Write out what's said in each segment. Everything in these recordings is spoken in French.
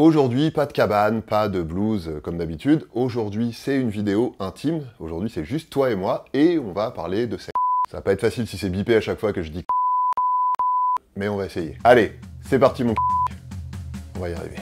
Aujourd'hui, pas de cabane, pas de blues comme d'habitude. Aujourd'hui, c'est une vidéo intime. Aujourd'hui, c'est juste toi et moi, et on va parler de sexe. Ça va pas être facile si c'est bipé à chaque fois que je dis mais on va essayer. Allez, c'est parti mon on va y arriver.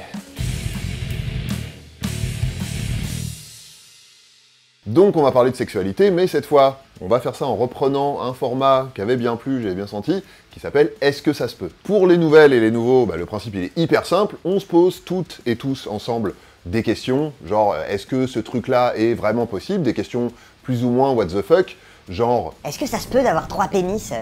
Donc on va parler de sexualité, mais cette fois, on va faire ça en reprenant un format qui avait bien plu, j'avais bien senti, qui s'appelle « Est-ce que ça se peut ?» Pour les nouvelles et les nouveaux, le principe il est hyper simple, on se pose toutes et tous ensemble des questions, genre « Est-ce que ce truc-là est vraiment possible ?» Des questions plus ou moins « What the fuck ?» genre « Est-ce que ça se peut d'avoir 3 pénis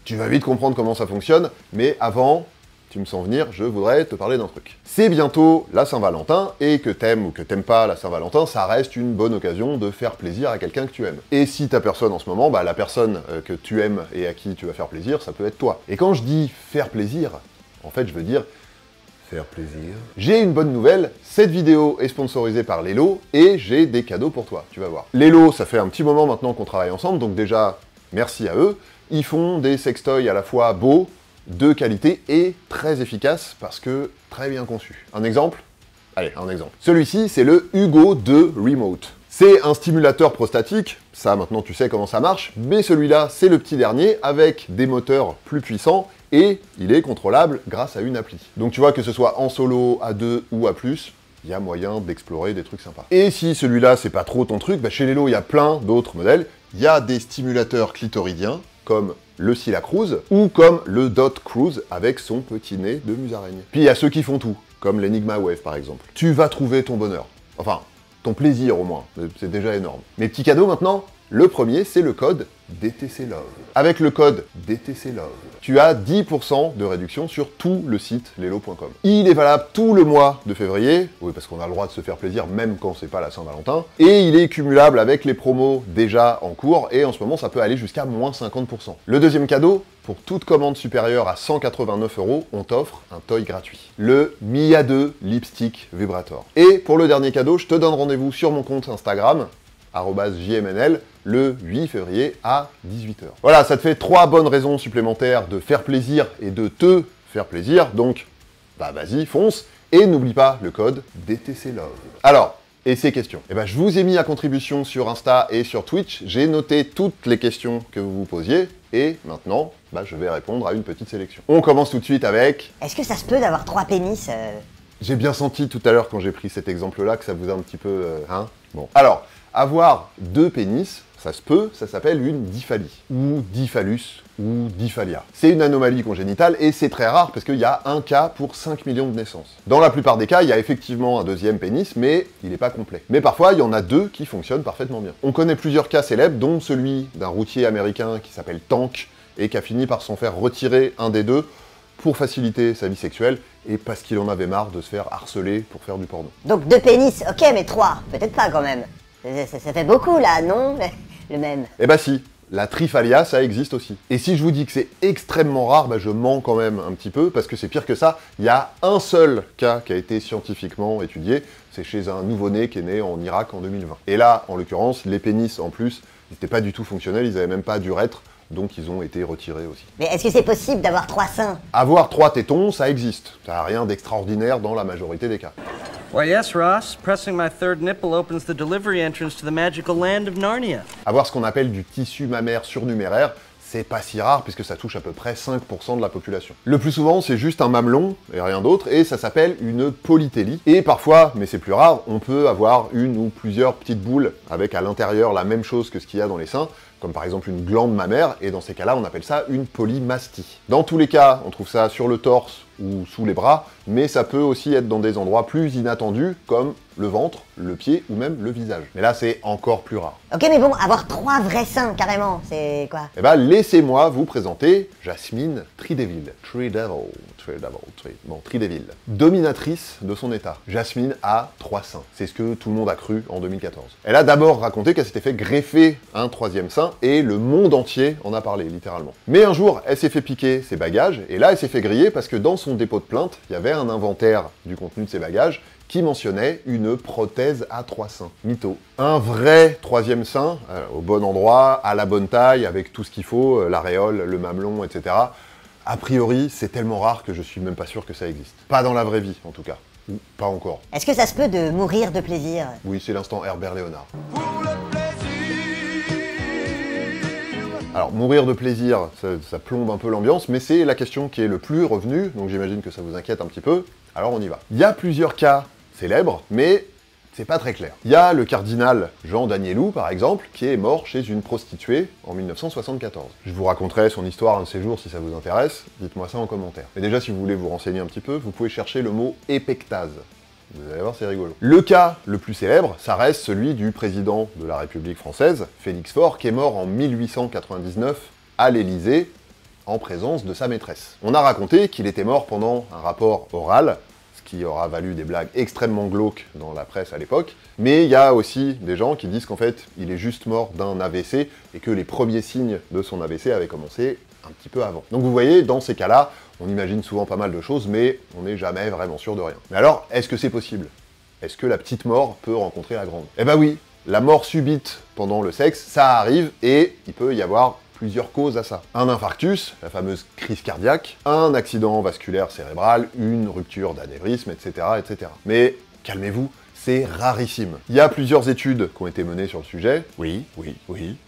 Tu vas vite comprendre comment ça fonctionne, mais avant... tu me sens venir, je voudrais te parler d'un truc. C'est bientôt la Saint-Valentin, et que t'aimes ou que t'aimes pas la Saint-Valentin, ça reste une bonne occasion de faire plaisir à quelqu'un que tu aimes. Et si t'as personne en ce moment, la personne que tu aimes et à qui tu vas faire plaisir, ça peut être toi. Et quand je dis faire plaisir, en fait je veux dire faire plaisir. J'ai une bonne nouvelle, cette vidéo est sponsorisée par Lelo, et j'ai des cadeaux pour toi, tu vas voir. Lelo, ça fait un petit moment maintenant qu'on travaille ensemble, donc déjà, merci à eux. Ils font des sextoys à la fois beaux, de qualité et très efficace parce que très bien conçu. Un exemple ? Allez, un exemple. Celui-ci, c'est le Hugo 2 Remote. C'est un stimulateur prostatique, ça maintenant tu sais comment ça marche, mais celui-là, c'est le petit dernier avec des moteurs plus puissants et il est contrôlable grâce à une appli. Donc tu vois que ce soit en solo, à 2 ou à plus, il y a moyen d'explorer des trucs sympas. Et si celui-là, c'est pas trop ton truc, chez Lelo, il y a plein d'autres modèles. Il y a des stimulateurs clitoridiens, comme le Scylla Cruise, ou comme le Dot Cruise avec son petit nez de musaraigne. Puis il y a ceux qui font tout, comme l'Enigma Wave par exemple. Tu vas trouver ton bonheur. Enfin, ton plaisir au moins, c'est déjà énorme. Mes petits cadeaux maintenant, le premier c'est le code DTC Love. Avec le code DTC Love, tu as 10% de réduction sur tout le site lelo.com. Il est valable tout le mois de février, oui parce qu'on a le droit de se faire plaisir même quand c'est pas la Saint-Valentin, et il est cumulable avec les promos déjà en cours, et en ce moment ça peut aller jusqu'à moins 50%. Le deuxième cadeau, pour toute commande supérieure à 189 €, on t'offre un toy gratuit. Le Mia 2 Lipstick Vibrator. Et pour le dernier cadeau, je te donne rendez-vous sur mon compte Instagram, @jmnl, le 8 février à 18 h. Voilà, ça te fait 3 bonnes raisons supplémentaires de faire plaisir et de te faire plaisir, donc vas-y, fonce, et n'oublie pas le code DTC Love. Alors, et ces questions je vous ai mis à contribution sur Insta et sur Twitch, j'ai noté toutes les questions que vous vous posiez, et maintenant, je vais répondre à une petite sélection. On commence tout de suite avec... Est-ce que ça se peut d'avoir 3 pénis J'ai bien senti tout à l'heure quand j'ai pris cet exemple-là que ça vous a un petit peu... Bon, alors... avoir 2 pénis, ça se peut, ça s'appelle une diphalie, ou diphallus, ou diphalia. C'est une anomalie congénitale, et c'est très rare parce qu'il y a un cas pour 5 millions de naissances. Dans la plupart des cas, il y a effectivement un deuxième pénis, mais il n'est pas complet. Mais parfois, il y en a 2 qui fonctionnent parfaitement bien. On connaît plusieurs cas célèbres, dont celui d'un routier américain qui s'appelle Tank, et qui a fini par s'en faire retirer un des 2, pour faciliter sa vie sexuelle, et parce qu'il en avait marre de se faire harceler pour faire du porno. Donc 2 pénis, ok, mais 3, peut-être pas quand même. Ça fait beaucoup là, non? Le même. Si, la triphalia, ça existe aussi. Et si je vous dis que c'est extrêmement rare, je mens quand même un petit peu, parce que c'est pire que ça. Il y a un seul cas qui a été scientifiquement étudié, c'est chez un nouveau-né qui est né en Irak en 2020. Et là, en l'occurrence, les pénis en plus, ils n'étaient pas du tout fonctionnels, ils n'avaient même pas d'urètre, donc ils ont été retirés aussi. Mais est-ce que c'est possible d'avoir 3 seins? Avoir 3 tétons, ça existe. Ça n'a rien d'extraordinaire dans la majorité des cas. Why yes, Ross. Pressing my third nipple opens the delivery entrance to the magical land of Narnia. Avoir ce qu'on appelle du tissu mammaire surnuméraire, c'est pas si rare puisque ça touche à peu près 5% de la population. Le plus souvent, c'est juste un mamelon et rien d'autre, et ça s'appelle une polytélie. Et parfois, mais c'est plus rare, on peut avoir une ou plusieurs petites boules avec à l'intérieur la même chose que ce qu'il y a dans les seins, comme par exemple une glande mammaire, et dans ces cas-là, on appelle ça une polymastie. Dans tous les cas, on trouve ça sur le torse ou sous les bras, mais ça peut aussi être dans des endroits plus inattendus, comme le ventre, le pied ou même le visage. Mais là, c'est encore plus rare. Ok, mais bon, avoir 3 vrais seins, carrément, c'est quoi? Laissez-moi vous présenter Jasmine Trideville. Trideville. Dominatrice de son état. Jasmine a 3 seins. C'est ce que tout le monde a cru en 2014. Elle a d'abord raconté qu'elle s'était fait greffer un 3e sein, et le monde entier en a parlé, littéralement. Mais un jour, elle s'est fait piquer ses bagages, et là, elle s'est fait griller parce que dans son dépôt de plainte, il y avait un inventaire du contenu de ses bagages qui mentionnait une prothèse à 3 seins. Mytho. Un vrai 3e sein, au bon endroit, à la bonne taille, avec tout ce qu'il faut, l'aréole, le mamelon, etc. A priori, c'est tellement rare que je suis même pas sûr que ça existe. Pas dans la vraie vie, en tout cas. Ou pas encore. Est-ce que ça se peut de mourir de plaisir? Oui, c'est l'instant Herbert Léonard. Alors, mourir de plaisir, ça plombe un peu l'ambiance, mais c'est la question qui est le plus revenue, donc j'imagine que ça vous inquiète un petit peu. Alors on y va. Il y a plusieurs cas célèbres, mais c'est pas très clair. Il y a le cardinal Jean Danielou, par exemple, qui est mort chez une prostituée en 1974. Je vous raconterai son histoire un de ces jours si ça vous intéresse, dites-moi ça en commentaire. Mais déjà, si vous voulez vous renseigner un petit peu, vous pouvez chercher le mot épectase. Vous allez voir, c'est rigolo. Le cas le plus célèbre, ça reste celui du président de la République française, Félix Faure, qui est mort en 1899 à l'Élysée, en présence de sa maîtresse. On a raconté qu'il était mort pendant un rapport oral, ce qui aura valu des blagues extrêmement glauques dans la presse à l'époque, mais il y a aussi des gens qui disent qu'en fait, il est juste mort d'un AVC, et que les premiers signes de son AVC avaient commencé un petit peu avant. Donc vous voyez, dans ces cas-là, on imagine souvent pas mal de choses, mais on n'est jamais vraiment sûr de rien. Mais alors, est-ce que c'est possible? Est-ce que la petite mort peut rencontrer la grande? Eh ben oui, la mort subite pendant le sexe, ça arrive, et il peut y avoir plusieurs causes à ça. Un infarctus, la fameuse crise cardiaque, un accident vasculaire cérébral, une rupture d'anévrisme, etc., etc. Mais calmez-vous, c'est rarissime. Il y a plusieurs études qui ont été menées sur le sujet. Oui.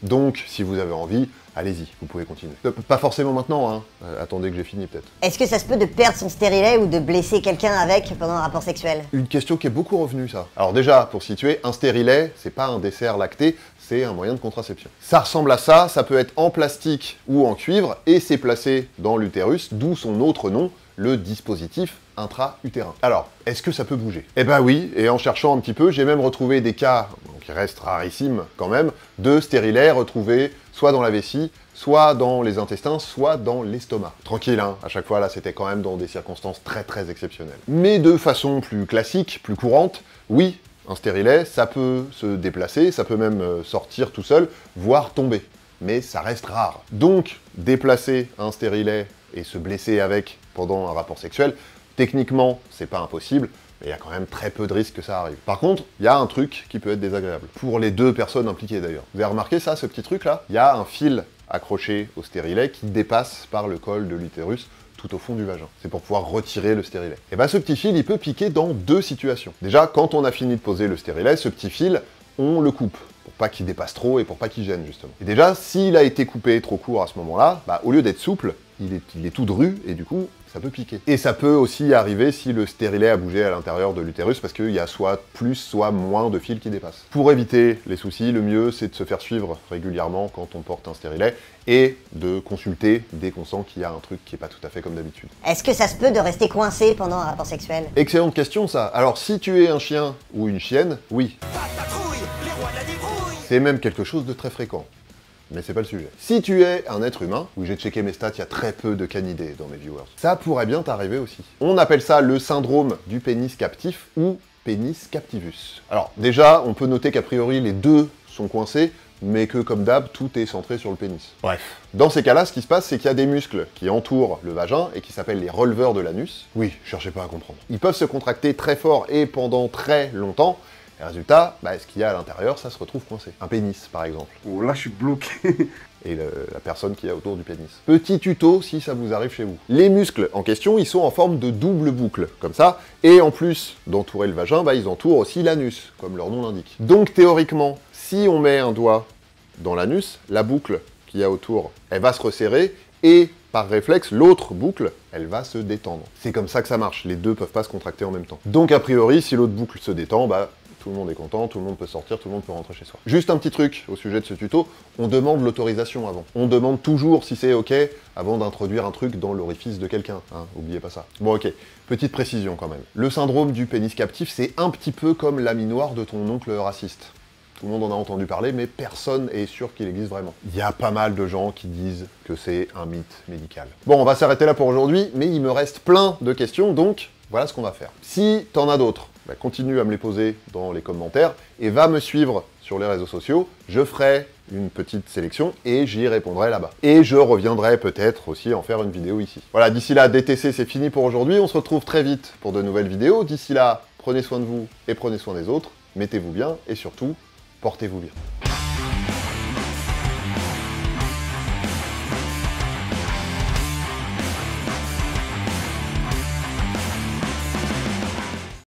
Donc, si vous avez envie, allez-y, vous pouvez continuer. Pas forcément maintenant, hein. Attendez que j'ai fini peut-être. Est-ce que ça se peut de perdre son stérilet ou de blesser quelqu'un avec pendant un rapport sexuel? Une question qui est beaucoup revenue, ça. Alors déjà, pour situer, un stérilet, c'est pas un dessert lacté, c'est un moyen de contraception. Ça ressemble à ça, ça peut être en plastique ou en cuivre, et c'est placé dans l'utérus, d'où son autre nom, le dispositif intra-utérin. Alors, est-ce que ça peut bouger? Eh ben oui, et en cherchant un petit peu, j'ai même retrouvé des cas, qui restent rarissimes quand même, de stérilets retrouvés soit dans la vessie, soit dans les intestins, soit dans l'estomac. Tranquille, hein, à chaque fois là, c'était quand même dans des circonstances très très exceptionnelles. Mais de façon plus classique, plus courante, oui, un stérilet, ça peut se déplacer, ça peut même sortir tout seul, voire tomber. Mais ça reste rare. Donc, déplacer un stérilet et se blesser avec pendant un rapport sexuel, techniquement, c'est pas impossible, mais il y a quand même très peu de risques que ça arrive. Par contre, il y a un truc qui peut être désagréable. Pour les deux personnes impliquées d'ailleurs. Vous avez remarqué ça, ce petit truc-là? Il y a un fil accroché au stérilet qui dépasse par le col de l'utérus tout au fond du vagin. C'est pour pouvoir retirer le stérilet. Et ben ce petit fil, il peut piquer dans deux situations. Déjà, quand on a fini de poser le stérilet, ce petit fil, on le coupe, pour pas qu'il dépasse trop et pour pas qu'il gêne, justement. Et déjà, s'il a été coupé trop court à ce moment-là, bah, au lieu d'être souple, il est tout dru, et du coup, ça peut piquer. Et ça peut aussi arriver si le stérilet a bougé à l'intérieur de l'utérus, parce qu'il y a soit plus, soit moins de fils qui dépassent. Pour éviter les soucis, le mieux, c'est de se faire suivre régulièrement quand on porte un stérilet, et de consulter dès qu'on sent qu'il y a un truc qui est pas tout à fait comme d'habitude. Est-ce que ça se peut de rester coincé pendant un rapport sexuel? Excellente question, ça. Alors, si tu es un chien ou une chienne, oui. C'est même quelque chose de très fréquent. Mais c'est pas le sujet. Si tu es un être humain, oui j'ai checké mes stats, il y a très peu de canidés dans mes viewers, ça pourrait bien t'arriver aussi. On appelle ça le syndrome du pénis captif ou pénis captivus. Alors déjà, on peut noter qu'a priori les deux sont coincés, mais que comme d'hab, tout est centré sur le pénis. Bref. Dans ces cas-là, ce qui se passe, c'est qu'il y a des muscles qui entourent le vagin et qui s'appellent les releveurs de l'anus. Oui, cherchez pas à comprendre. Ils peuvent se contracter très fort et pendant très longtemps. Et résultat, bah, ce qu'il y a à l'intérieur, ça se retrouve coincé. Un pénis, par exemple. Oh là, je suis bloqué. Et la personne qui est autour du pénis. Petit tuto si ça vous arrive chez vous. Les muscles en question, ils sont en forme de double boucle, comme ça, et en plus d'entourer le vagin, bah, ils entourent aussi l'anus, comme leur nom l'indique. Donc théoriquement, si on met un doigt dans l'anus, la boucle qu'il y a autour, elle va se resserrer, et par réflexe, l'autre boucle, elle va se détendre. C'est comme ça que ça marche, les deux peuvent pas se contracter en même temps. Donc a priori, si l'autre boucle se détend, bah tout le monde est content, tout le monde peut sortir, tout le monde peut rentrer chez soi. Juste un petit truc au sujet de ce tuto, on demande l'autorisation avant. On demande toujours si c'est ok avant d'introduire un truc dans l'orifice de quelqu'un, hein, oubliez pas ça. Bon ok, petite précision quand même. Le syndrome du pénis captif, c'est un petit peu comme l'ami noir de ton oncle raciste. Tout le monde en a entendu parler, mais personne est sûr qu'il existe vraiment. Il y a pas mal de gens qui disent que c'est un mythe médical. Bon, on va s'arrêter là pour aujourd'hui, mais il me reste plein de questions, donc voilà ce qu'on va faire. Si t'en as d'autres, bah, continue à me les poser dans les commentaires et va me suivre sur les réseaux sociaux. Je ferai une petite sélection et j'y répondrai là-bas. Et je reviendrai peut-être aussi en faire une vidéo ici. Voilà, d'ici là, DTC, c'est fini pour aujourd'hui. On se retrouve très vite pour de nouvelles vidéos. D'ici là, prenez soin de vous et prenez soin des autres. Mettez-vous bien et surtout, portez-vous bien.